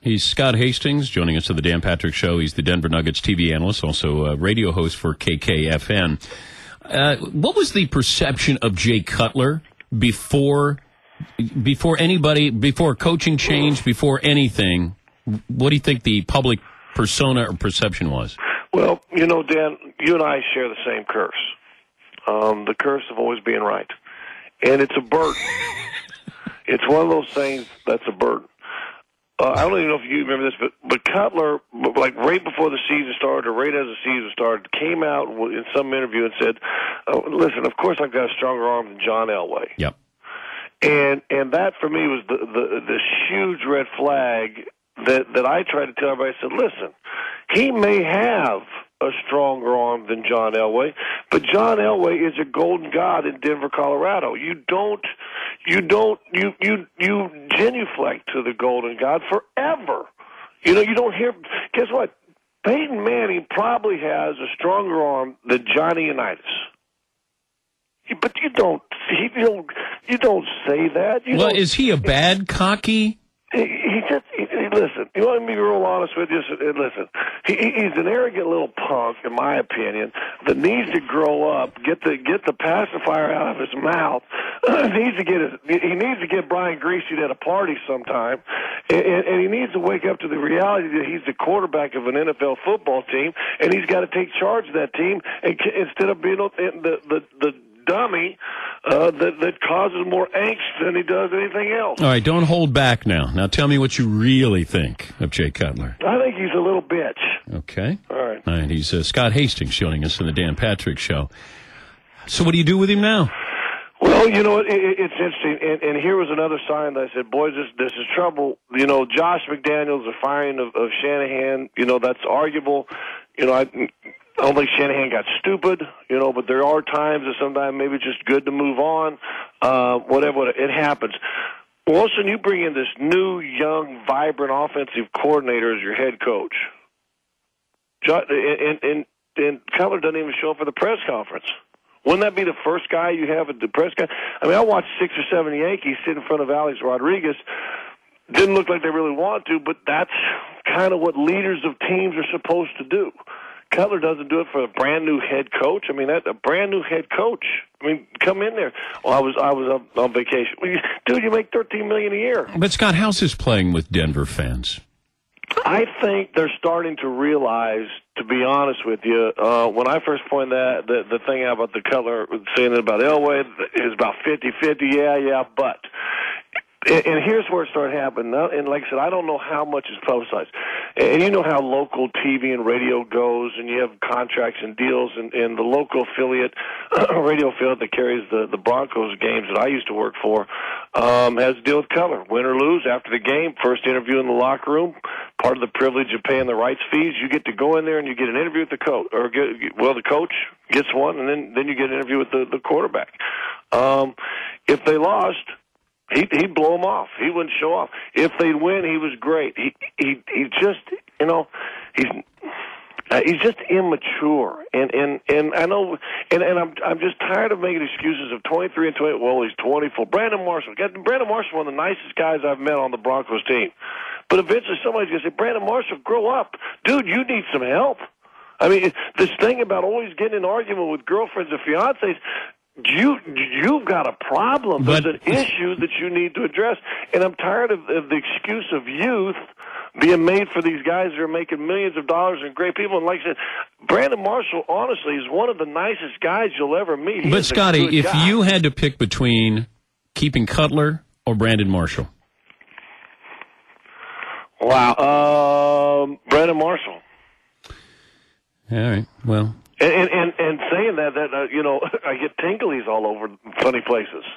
He's Scott Hastings, joining us on the Dan Patrick Show. He's the Denver Nuggets TV analyst, also a radio host for KKFN. What was the perception of Jay Cutler before coaching change, before anything? What do you think the public persona or perception was? Well, Dan, you and I share the same curse. The curse of always being right. And it's a burden. It's one of those things that's a burden. I don't even know if you remember this, but Cutler, like right before the season started or right as the season started, came out in some interview and said, listen, of course I've got a stronger arm than John Elway. Yep. And that for me was this huge red flag that I tried to tell everybody. I said, listen, he may have a stronger arm than John Elway, but John Elway is a golden god in Denver, Colorado. You genuflect to the golden god forever. You don't hear. Guess what? Peyton Manning probably has a stronger arm than Johnny Unitas. But you don't say that. Is he a bad cocky? Listen, you want me to be real honest with you? Listen, he's an arrogant little punk, in my opinion, that needs to grow up, get the pacifier out of his mouth. He needs to get Brian Griese at a party sometime, and he needs to wake up to the reality that he's the quarterback of an NFL football team, and he's got to take charge of that team, and instead of being the dummy that causes more angst than he does anything else. All right, don't hold back now. Now tell me what you really think of Jay Cutler. I think he's a little bitch. Okay. All right. All right, he's Scott Hastings joining us on the Dan Patrick Show. So what do you do with him now? Well, it's interesting, and here was another sign that I said, boys, this is trouble. Josh McDaniels, the firing of Shanahan, that's arguable. I don't think Shanahan got stupid, but there are times that sometimes maybe it's just good to move on. Whatever, it happens. All of a sudden, you bring in this new, young, vibrant offensive coordinator as your head coach. And Cutler doesn't even show up for the press conference. Wouldn't that be the first guy you have at the press conference? I mean, I watched 6 or 7 Yankees sit in front of Alex Rodriguez. Didn't look like they really want to, but that's kind of what leaders of teams are supposed to do. Cutler doesn't do it for a brand new head coach. I mean, a brand new head coach. I mean, come in there. Well, I was on vacation. Dude, you make $13 million a year. But Scott, how's this playing with Denver fans? I think they're starting to realize, to be honest with you, when I first pointed the thing out about the Cutler saying about Elway is about 50-50. Yeah, but. And here's where it started happening. And like I said, I don't know how much is publicized. And you know how local TV and radio goes, and you have contracts and deals, and the local affiliate, radio affiliate that carries the Broncos games that I used to work for, has to deal with Cutler. Win or lose, after the game, first interview in the locker room, part of the privilege of paying the rights fees, you get to go in there and you get an interview with the coach. The coach gets one, and then you get an interview with the quarterback. If they lost, he'd blow them off. He wouldn't show off. If they'd win, he was great. He just, he's just immature. And I know, and I'm just tired of making excuses of 23 and 20. Well, he's 24. Brandon Marshall, one of the nicest guys I've met on the Broncos team. But eventually somebody's going to say, Brandon Marshall, grow up. Dude, you need some help. I mean, this thing about always getting in an argument with girlfriends and fiancés, you've got a problem. There's an issue that you need to address. And I'm tired of the excuse of youth being made for these guys that are making millions of dollars and great people. And like I said, Brandon Marshall, honestly, is one of the nicest guys you'll ever meet. But, Scotty, if you had to pick between keeping Cutler or Brandon Marshall? Wow. Brandon Marshall. All right. Well. And saying that, I get tinglies all over funny places.